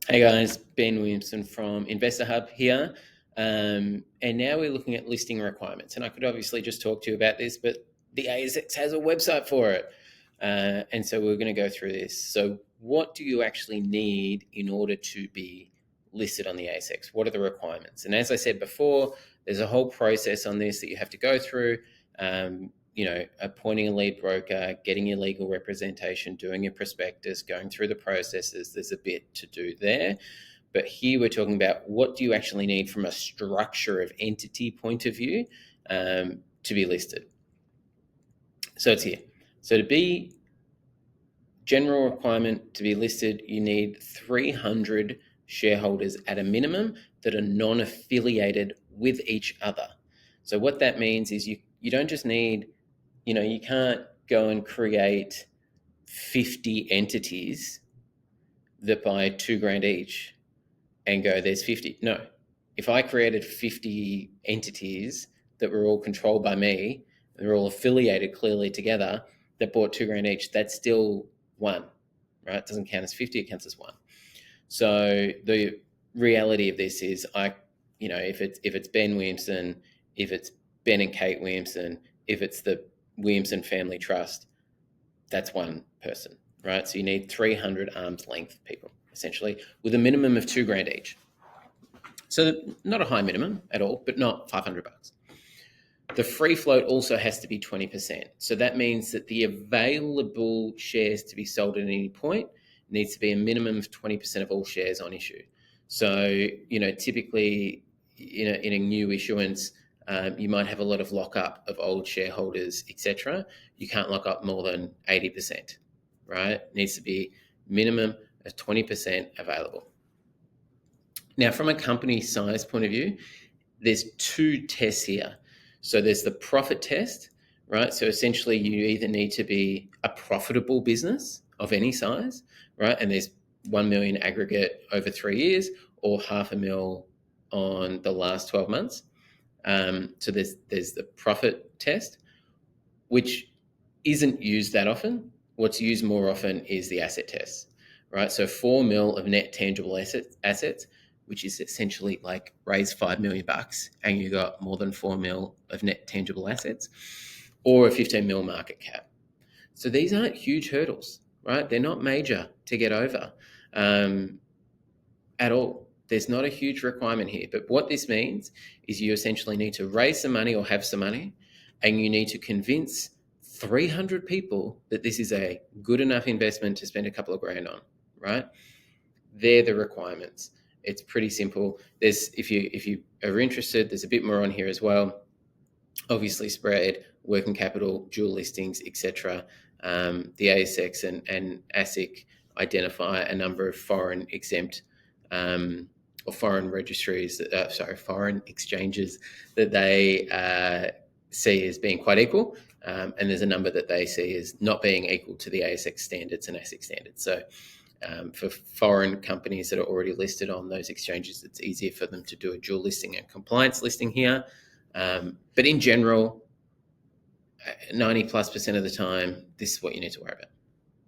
Hey guys, Ben Williamson from InvestorHub here. And now we're looking at listing requirements. And I could obviously just talk to you about this, but the ASX has a website for it. And so we're going to go through this. So what do you actually need in order to be listed on the ASX? What are the requirements? And as I said before, there's a whole process on this that you have to go through. Appointing a lead broker, getting your legal representation, doing your prospectus, going through the processes. There's a bit to do there. But here we're talking about what do you actually need from a structure of entity point of view to be listed. So it's here. So to be general requirement to be listed, you need 300 shareholders at a minimum that are non-affiliated with each other. So what that means is you don't just need, you can't go and create 50 entities that buy $2,000 each and go, there's 50. No, if I created 50 entities that were all controlled by me, they're all affiliated clearly together, that bought $2,000 each, that's still one, right? It doesn't count as 50, it counts as one. So the reality of this is if it's Ben Williamson, if it's Ben and Kate Williamson, if it's the Williamson Family Trust, that's one person, right? So you need 300 arm's length people, essentially, with a minimum of $2,000 each. So not a high minimum at all, but not $500. The free float also has to be 20%. So that means that the available shares to be sold at any point needs to be a minimum of 20% of all shares on issue. So, typically, in a new issuance, you might have a lot of lockup of old shareholders, etc. You can't lock up more than 80%, right? It needs to be minimum of 20% available. Now, from a company size point of view, there's two tests here. So there's the profit test, right? So essentially you either need to be a profitable business of any size, right? And there's 1 million aggregate over 3 years or $500,000 on the last 12 months. So there's the profit test, which isn't used that often. What's used more often is the asset test, right? So 4 mil of net tangible assets, which is essentially like raise $5 million and you got more than 4 mil of net tangible assets, or a 15 mil market cap. So these aren't huge hurdles, right? They're not major to get over at all. There's not a huge requirement here. But what this means is you essentially need to raise some money or have some money, and you need to convince 300 people that this is a good enough investment to spend a couple of grand on, right? They're the requirements. It's pretty simple. If you are interested, there's a bit more on here as well. Obviously, spread, working capital, dual listings, etc. The ASX and ASIC identify a number of foreign exempt or foreign registries, foreign exchanges that they see as being quite equal, and there's a number that they see as not being equal to the ASX standards and ASIC standards. So for foreign companies that are already listed on those exchanges, it's easier for them to do a dual listing and compliance listing here. But in general, 90+% of the time, this is what you need to worry about.